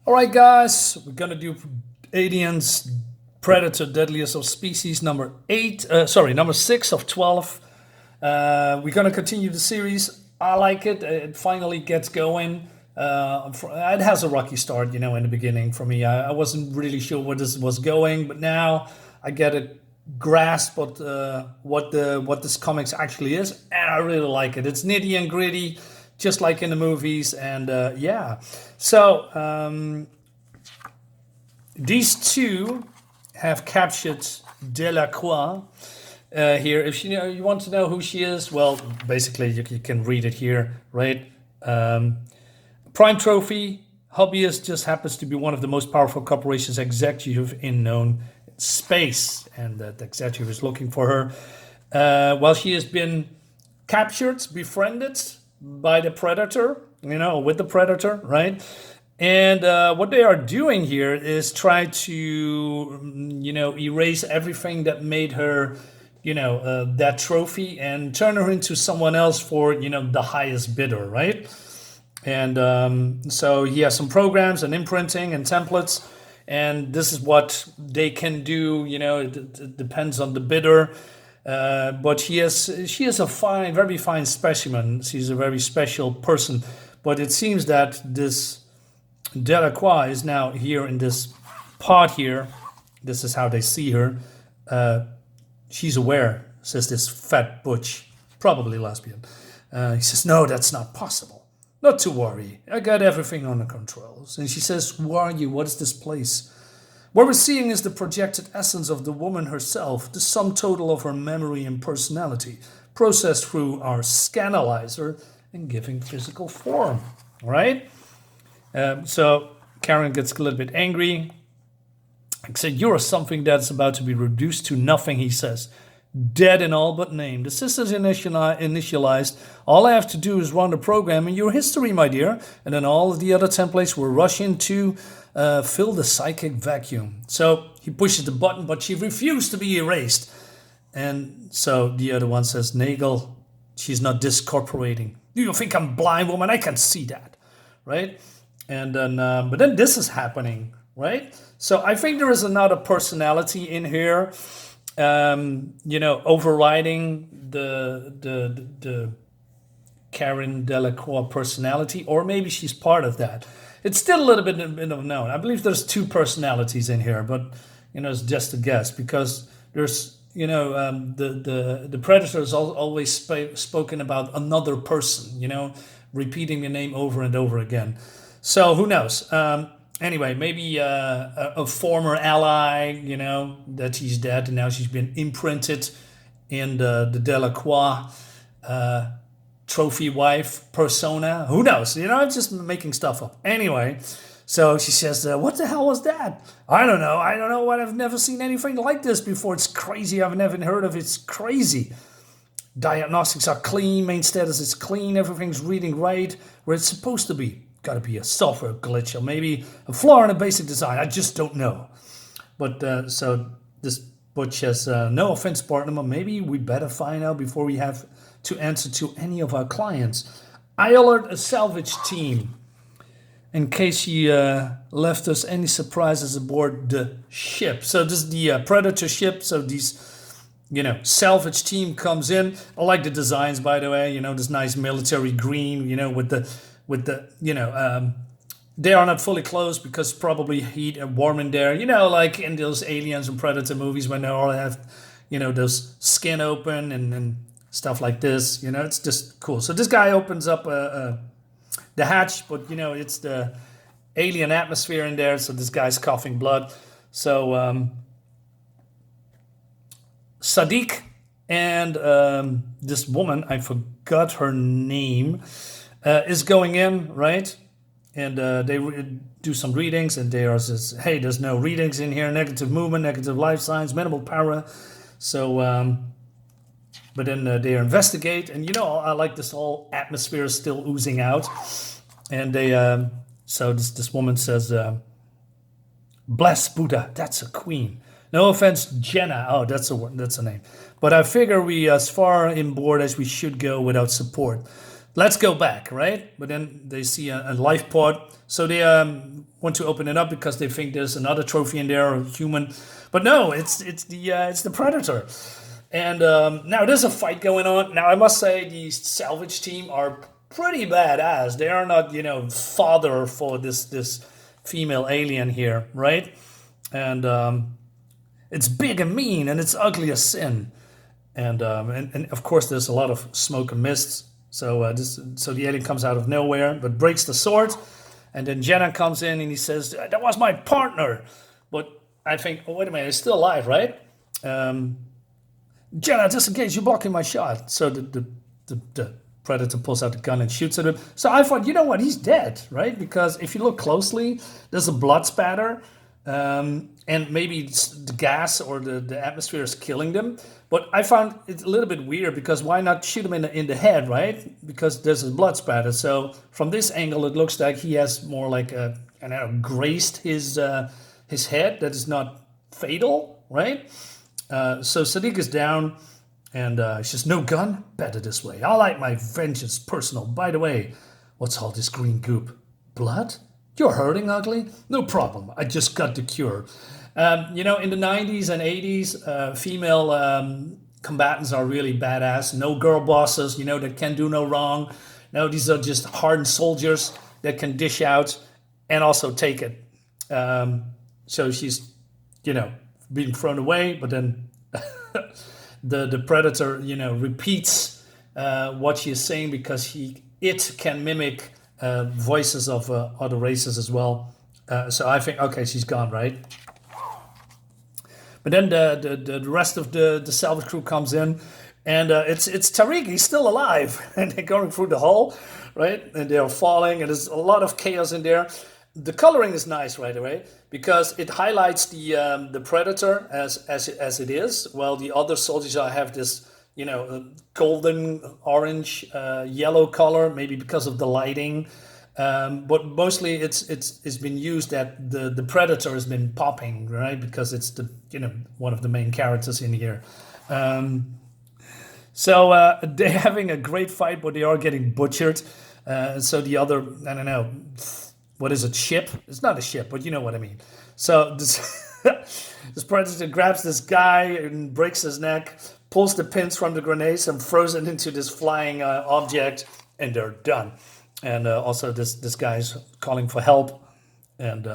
All right, guys, we're gonna do Aliens Predator Deadliest of Species number 6 of 12. We're gonna continue the series. I like it. It finally gets going. It has a rocky start, in the beginning for me. I wasn't really sure where this was going, but now I get a grasp of what this comics actually is, and I really like it. It's nitty and gritty, just like in the movies, and yeah. So these two have captured Delacroix here. If you want to know who she is, well, basically you can read it here, right? Prime Trophy hobbyist just happens to be one of the most powerful corporations executive in known space, and that executive is looking for her. While she has been captured, befriended by the Predator, with the Predator, right? And what they are doing here is try to, erase everything that made her, that trophy and turn her into someone else for, the highest bidder, right? And so he has some programs and imprinting and templates, and this is what they can do. It depends on the bidder. But she is a very fine specimen. She's a very special person. But it seems that this Delacroix is now here in this pod here. This is how they see her. She's aware, says this fat butch, probably lesbian. He says, no, that's not possible. Not to worry. I got everything under control. And she says, who are you? What is this place? What we're seeing is the projected essence of the woman herself, the sum total of her memory and personality, processed through our scanalyzer and giving physical form. Right? So Caryn gets a little bit angry. I said, you're something that's about to be reduced to nothing, he says. Dead in all but name. The system's initialized. All I have to do is run the program in your history, my dear. And then all of the other templates will rush in to fill the psychic vacuum. So he pushes the button, but she refused to be erased. And so the other one says, Nagel, she's not discorporating. Do you think I'm blind, woman? I can see that, right? And then, but then this is happening, right? So I think there is another personality in here, overriding the Caryn Delacroix personality, or maybe she's part of that. It's still a little bit unknown. I believe there's two personalities in here, but it's just a guess, because there's the Predator has always spoken about another person, repeating the name over and over again. So who knows? Anyway, maybe a former ally, that she's dead and now she's been imprinted in the Delacroix trophy wife persona. Who knows? I'm just making stuff up. Anyway, so she says, what the hell was that? I don't know. I've never seen anything like this before. It's crazy. I've never heard of it. It's crazy. Diagnostics are clean. Main status is clean. Everything's reading right where it's supposed to be. Got to be a software glitch or maybe a flaw in the basic design. I just don't know. But so this butch says, no offense, partner, but maybe we better find out before we have to answer to any of our clients. I alert a salvage team in case she left us any surprises aboard the ship. So this is the Predator ship. So these, salvage team comes in. I like the designs, by the way. This nice military green, with the they are not fully closed because probably heat and warm in there, like in those Aliens and Predator movies when they all have, those skin open and stuff like this, it's just cool. So this guy opens up the hatch, but it's the alien atmosphere in there. So this guy's coughing blood. So Sadiq and this woman, I forgot her name, is going in, right? And they do some readings, and they are says, hey, there's no readings in here, negative movement, negative life signs, minimal power. So, but then they investigate, and I like this whole atmosphere still oozing out. And they, so this woman says, bless Buddha, that's a queen. No offense, Jenna. Oh, that's a name. But I figure we as far inboard as we should go without support. let's go back, right? But then they see a life pod, so they want to open it up because they think there's another trophy in there, or human. But no, it's the predator. And now there's a fight going on. Now I must say the salvage team are pretty badass. They are not, fodder for this female alien here, right? And it's big and mean, and it's ugly as sin. And of course there's a lot of smoke and mist. So the alien comes out of nowhere, but breaks the sword. And then Jenna comes in and he says, "That was my partner." But I think, oh, wait a minute, he's still alive, right? Jenna, just in case, you're blocking my shot. So the predator pulls out the gun and shoots at him. So I thought, you know what, he's dead, right? Because if you look closely, there's a blood spatter. And maybe it's the gas or the atmosphere is killing them. But I found it a little bit weird, because why not shoot him in the head, right? Because there's a blood spatter. So from this angle, it looks like he has more like grazed his head. That is not fatal, right? So Sadiq is down, and he says, "No gun? Better this way. I like my vengeance personal. By the way, what's all this green goop? Blood? You're hurting, ugly? No problem. I just got the cure." In the 90s and 80s, female combatants are really badass. No girl bosses, that can do no wrong. No, these are just hardened soldiers that can dish out and also take it. So she's, being thrown away, but then the predator, repeats what she is saying, because it can mimic voices of other races as well. So I think, okay, she's gone, right? But then the rest of the salvage crew comes in, and it's Tariq. He's still alive, and they're going through the hole, right? And they're falling, and there's a lot of chaos in there. The coloring is nice, right away, because it highlights the predator as it is, while the other soldiers have this, golden, orange, yellow color, maybe because of the lighting. But mostly it's been used that the predator has been popping, right? Because it's one of the main characters in here. So they're having a great fight, but they are getting butchered. So the other, I don't know, what is it, ship? It's not a ship, but you know what I mean. So this predator grabs this guy and breaks his neck, pulls the pins from the grenades and throws it into this flying object, and they're done. And also this guy's calling for help. And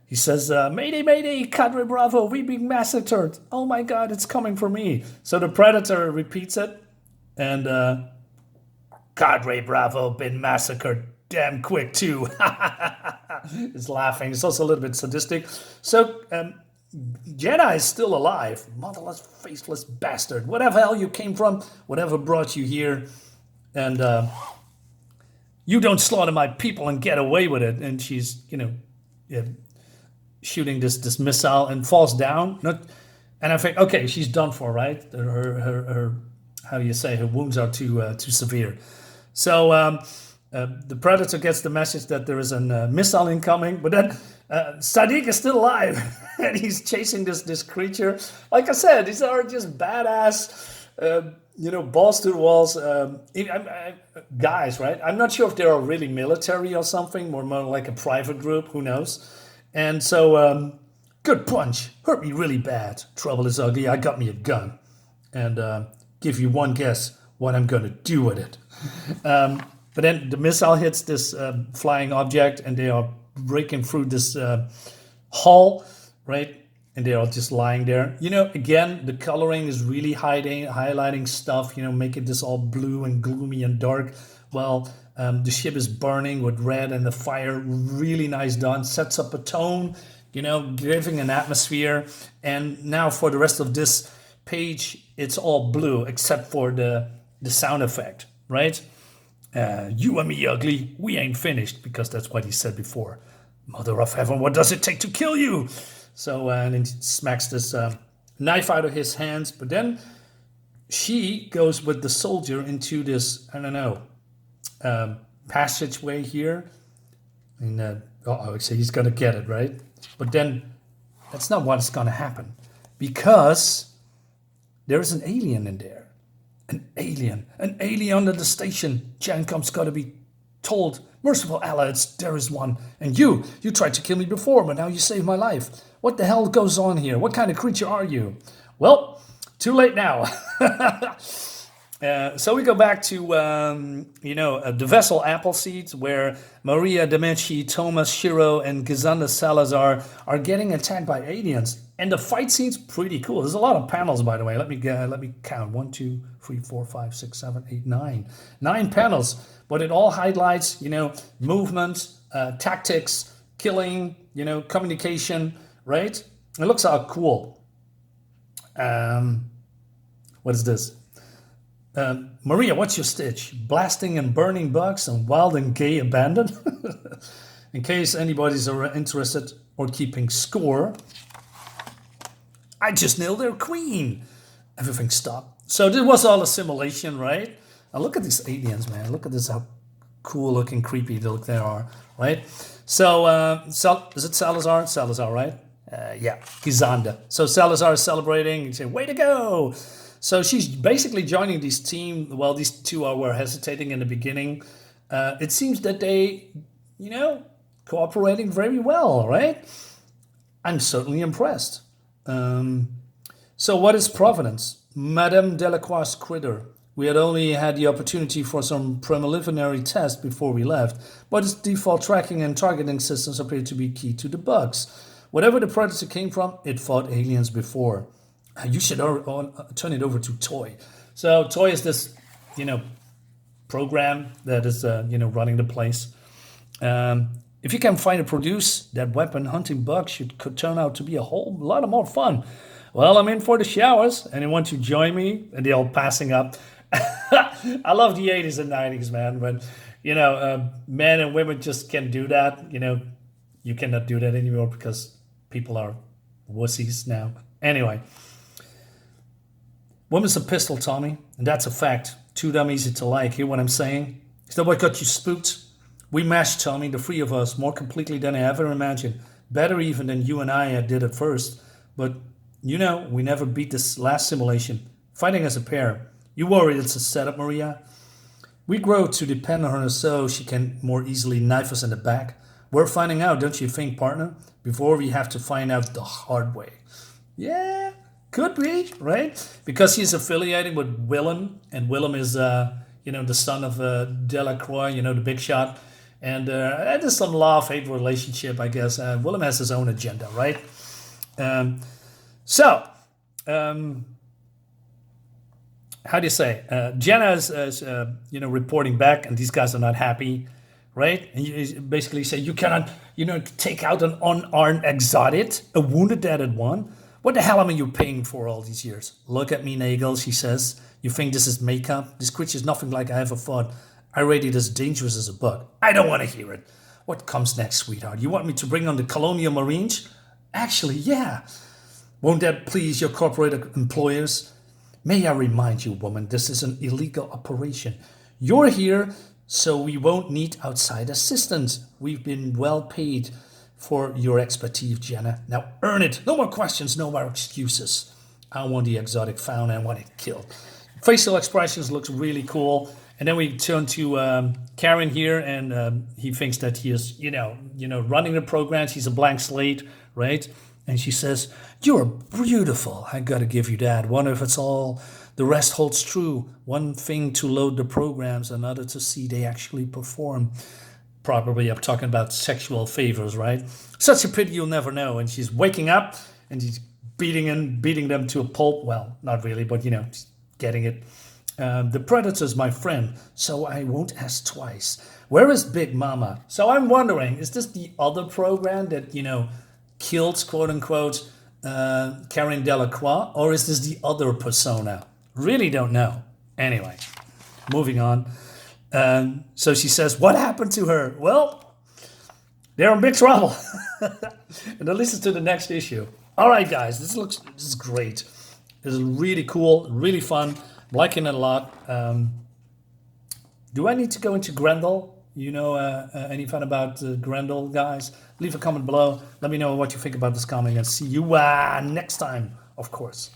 he says, "Mayday, mayday, Cadre Bravo, we're being massacred. Oh my God, it's coming for me." So the predator repeats it. And Cadre Bravo been massacred damn quick too. It's laughing. It's also a little bit sadistic. So Jenna is still alive. Motherless, faceless bastard. Whatever hell you came from, whatever brought you here. And you don't slaughter my people and get away with it. And she's, shooting this missile and falls down. And I think, okay, she's done for, right? Her how do you say, her wounds are too severe. So the predator gets the message that there is a missile incoming, but then Sadiq is still alive, and he's chasing this creature. Like I said, these are just badass, balls to the walls guys, right? I'm not sure if they are really military or something, more like a private group, who knows? And so, good punch, hurt me really bad. Trouble is ugly, I got me a gun. And give you one guess what I'm gonna do with it. But then the missile hits this flying object, and they are breaking through this hull, right? And they are just lying there. Again, the coloring is really highlighting stuff, making this all blue and gloomy and dark. Well, the ship is burning with red, and the fire, really nice done, sets up a tone, giving an atmosphere. And now for the rest of this page, it's all blue, except for the sound effect, right? You and me, ugly, we ain't finished, because that's what he said before. Mother of heaven, what does it take to kill you? So, and then he smacks this knife out of his hands. But then she goes with the soldier into this, I don't know, passageway here. And, so he's going to get it, right? But then that's not what's going to happen, because there is an alien in there. An alien under the station. Jancom's got to be told. Merciful Allah, there is one. And you tried to kill me before, but now you saved my life. What the hell goes on here? What kind of creature are you? Well, too late now. So we go back to, the vessel Appleseed, where Maria de Medici, Thomas Shiro, and Gisanda Salazar are getting attacked by aliens. And the fight scene's pretty cool. There's a lot of panels, by the way. Let me count. 1, 2, 3, 4, 5, 6, 7, 8, 9. 9 panels. But it all highlights, movement, tactics, killing, communication, right? It looks all cool. What is this? Maria, what's your stitch? Blasting and burning bugs and wild and gay abandon? In case anybody's interested or keeping score, I just nailed their queen. Everything stopped. So this was all a simulation, right? Now look at these aliens, man. Look at this, how cool looking, creepy they are, right? So, is it Salazar? Salazar, right? Yeah, Gisanda. So Salazar is celebrating and saying, way to go! So she's basically joining this team. Well, these two were hesitating in the beginning. It seems that they, cooperating very well, right? I'm certainly impressed. So what is Providence? Madame Delacroix' critter. We had only had the opportunity for some preliminary tests before we left, but its default tracking and targeting systems appear to be key to the bugs. Whatever the predator came from, it fought aliens before. You should turn it over to Toy. So Toy is this, program that is, running the place. If you can find and produce that weapon, hunting bugs could turn out to be a whole lot of more fun. Well, I'm in for the showers. Anyone to join me? And they're all passing up. I love the 80s and 90s, man. When, men and women just can't do that. You cannot do that anymore because people are wussies now. Anyway. Woman's a pistol, Tommy, and that's a fact. Too damn easy to like. Hear what I'm saying? Is that what got you spooked? We mashed, Tommy, the three of us, more completely than I ever imagined. Better even than you and I did at first. But, we never beat this last simulation. Fighting as a pair. You worry it's a setup, Maria? We grow to depend on her so she can more easily knife us in the back. We're finding out, don't you think, partner? Before we have to find out the hard way. Yeah. Could be, right? Because he's affiliated with Willem, and Willem is, the son of Delacroix, the big shot. And there's some love-hate relationship, I guess. Willem has his own agenda, right? How do you say? Jenna is reporting back, and these guys are not happy, right? And you basically say, you cannot, take out an unarmed exotic, a wounded dead at one. What the hell am you paying for all these years? Look at me, Nagel, she says. You think this is makeup? This creature's nothing like I ever thought. I rate it as dangerous as a bug. I don't want to hear it. What comes next, sweetheart? You want me to bring on the Colonial Marines? Actually, yeah. Won't that please your corporate employers? May I remind you, woman, this is an illegal operation. You're here, so we won't need outside assistance. We've been well paid for your expertise, Jenna. Now earn it. No more questions, no more excuses. I want the exotic found and I want it killed. Facial expressions looks really cool. And then we turn to Caryn here, and he thinks that he is, running the program. She's a blank slate, right? And she says, you're beautiful. I gotta give you that. Wonder if it's all the rest holds true. One thing to load the programs, another to see they actually perform. Probably I'm talking about sexual favors, right? Such a pity you'll never know. And she's waking up and she's beating them to a pulp. Well, not really, but getting it. The predator's my friend, so I won't ask twice. Where is Big Mama? So I'm wondering, is this the other program that, killed, quote unquote, Caryn Delacroix, or is this the other persona? Really don't know. Anyway, moving on. So she says, what happened to her? Well, they're in big trouble. And then listen to the next issue. All right, guys, this is great. This is really cool, really fun. I'm liking it a lot. Do I need to go into Grendel? Anything about Grendel, guys? Leave a comment below. Let me know what you think about this comic, and see you next time, of course.